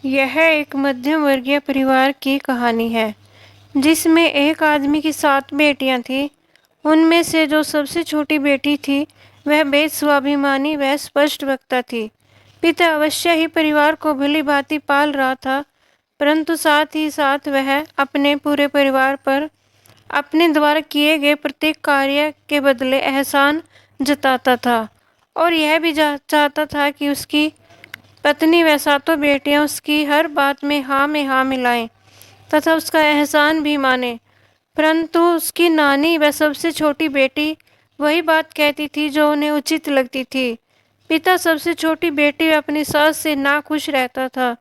यह एक मध्यम वर्गीय परिवार की कहानी है जिसमें एक आदमी की 7 बेटियां थीं। उनमें से जो सबसे छोटी बेटी थी वह बेहद स्वाभिमानी व स्पष्ट वक्ता थी। पिता अवश्य ही परिवार को भली भांति पाल रहा था, परंतु साथ ही साथ वह अपने पूरे परिवार पर अपने द्वारा किए गए प्रत्येक कार्य के बदले एहसान जताता था और यह भी चाहता था कि उसकी पत्नी व सातों बेटियां उसकी हर बात में हाँ मिलाएं तथा उसका एहसान भी माने। परंतु उसकी नानी व सबसे छोटी बेटी वही बात कहती थी जो उन्हें उचित लगती थी। पिता सबसे छोटी बेटी व अपनी सास से नाखुश रहता था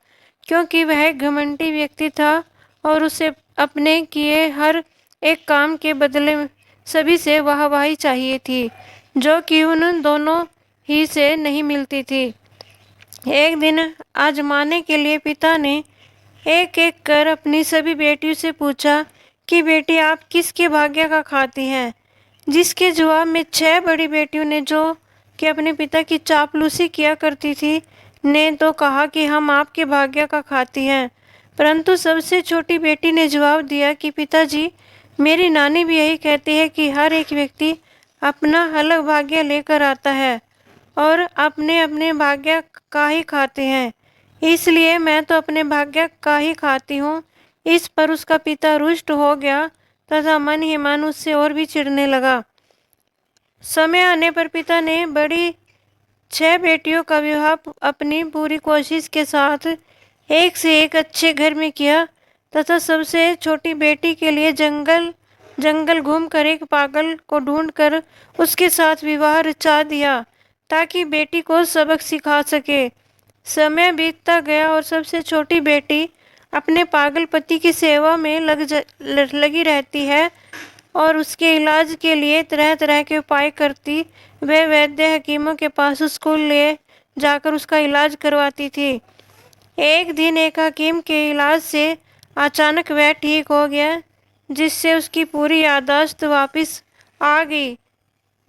क्योंकि वह एक घमंडी व्यक्ति था और उसे अपने किए हर एक काम के बदले सभी से वाहवाही चाहिए थी, जो कि उन दोनों ही से नहीं मिलती थी। एक दिन आजमाने के लिए पिता ने एक एक कर अपनी सभी बेटियों से पूछा कि बेटी आप किसके भाग्य का खाती हैं। जिसके जवाब में 6 बड़ी बेटियों ने, जो कि अपने पिता की चापलूसी किया करती थी, ने तो कहा कि हम आपके भाग्य का खाती हैं। परंतु सबसे छोटी बेटी ने जवाब दिया कि पिताजी, मेरी नानी भी यही कहती है कि हर एक व्यक्ति अपना अलग भाग्य लेकर आता है और अपने अपने भाग्य का ही खाते हैं, इसलिए मैं तो अपने भाग्य का ही खाती हूँ। इस पर उसका पिता रुष्ट हो गया तथा मन ही मन उससे और भी चिढ़ने लगा। समय आने पर पिता ने बड़ी 6 बेटियों का विवाह अपनी पूरी कोशिश के साथ एक से एक अच्छे घर में किया तथा सबसे छोटी बेटी के लिए जंगल जंगल घूमकर एक पागल को ढूंढकर उसके साथ विवाह रचा दिया ताकि बेटी को सबक सिखा सके। समय बीतता गया और सबसे छोटी बेटी अपने पागल पति की सेवा में लगी रहती है और उसके इलाज के लिए तरह तरह के उपाय करती। वह वैद्य हकीमों के पास उसको ले जाकर उसका इलाज करवाती थी। एक दिन एक हकीम के इलाज से अचानक वह ठीक हो गया, जिससे उसकी पूरी याददाश्त वापस आ गई,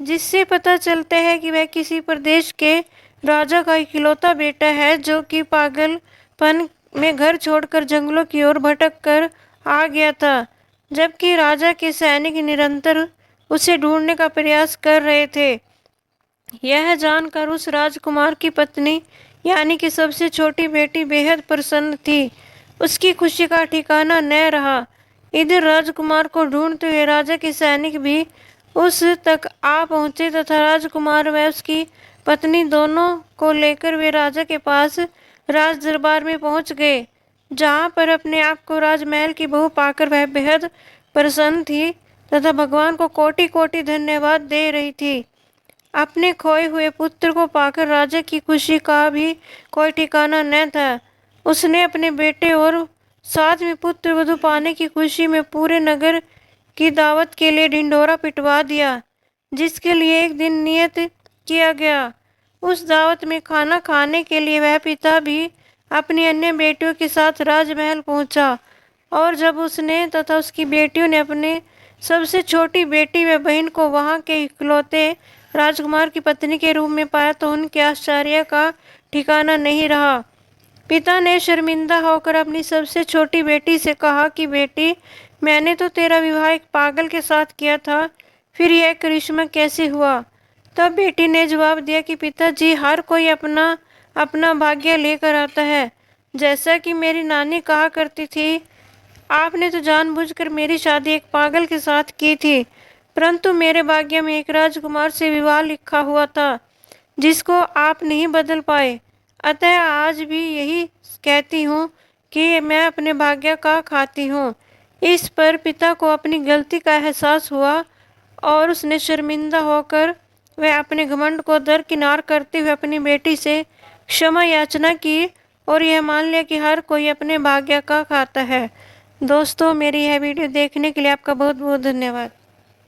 जिससे पता चलता है कि वह किसी प्रदेश के राजा का इकलौता बेटा है जो कि पागलपन में घर छोड़कर जंगलों की ओर भटक कर आ गया था, जबकि राजा के सैनिक निरंतर उसे ढूंढने का प्रयास कर रहे थे। यह जानकर उस राजकुमार की पत्नी यानी कि सबसे छोटी बेटी बेहद प्रसन्न थी। उसकी खुशी का ठिकाना न रहा। इधर राजकुमार को ढूंढते हुए राजा के सैनिक भी उस तक आ पहुंचे तथा राजकुमार व उसकी पत्नी दोनों को लेकर वे राजा के पास राज दरबार में पहुंच गए, जहां पर अपने आप को राजमहल की बहू पाकर वह बेहद प्रसन्न थी तथा भगवान को कोटि कोटि धन्यवाद दे रही थी। अपने खोए हुए पुत्र को पाकर राजा की खुशी का भी कोई ठिकाना न था। उसने अपने बेटे और साथ में पुत्र वधू पाने की खुशी में पूरे नगर की दावत के लिए ढिंढोरा पिटवा दिया, जिसके लिए एक दिन नियत किया गया। उस दावत में खाना खाने के लिए वह पिता भी अपनी अन्य बेटियों के साथ राजमहल पहुंचा और जब उसने तथा उसकी बेटियों ने अपने सबसे छोटी बेटी व बहन को वहां के इकलौते राजकुमार की पत्नी के रूप में पाया तो उनके आश्चर्य का ठिकाना नहीं रहा। पिता ने शर्मिंदा होकर अपनी सबसे छोटी बेटी से कहा कि बेटी, मैंने तो तेरा विवाह एक पागल के साथ किया था, फिर यह करिश्मा कैसे हुआ। तब बेटी ने जवाब दिया कि पिताजी, हर कोई अपना अपना भाग्य लेकर आता है। जैसा कि मेरी नानी कहा करती थी, आपने तो जानबूझकर मेरी शादी एक पागल के साथ की थी, परंतु मेरे भाग्य में एक राजकुमार से विवाह लिखा हुआ था जिसको आप नहीं बदल पाए। अतः आज भी यही कहती हूँ कि मैं अपने भाग्य का खाती हूँ। इस पर पिता को अपनी गलती का एहसास हुआ और उसने शर्मिंदा होकर वह अपने घमंड को दरकिनार करते हुए अपनी बेटी से क्षमा याचना की और यह मान लिया कि हर कोई अपने भाग्य का खाता है। दोस्तों, मेरी यह वीडियो देखने के लिए आपका बहुत बहुत धन्यवाद।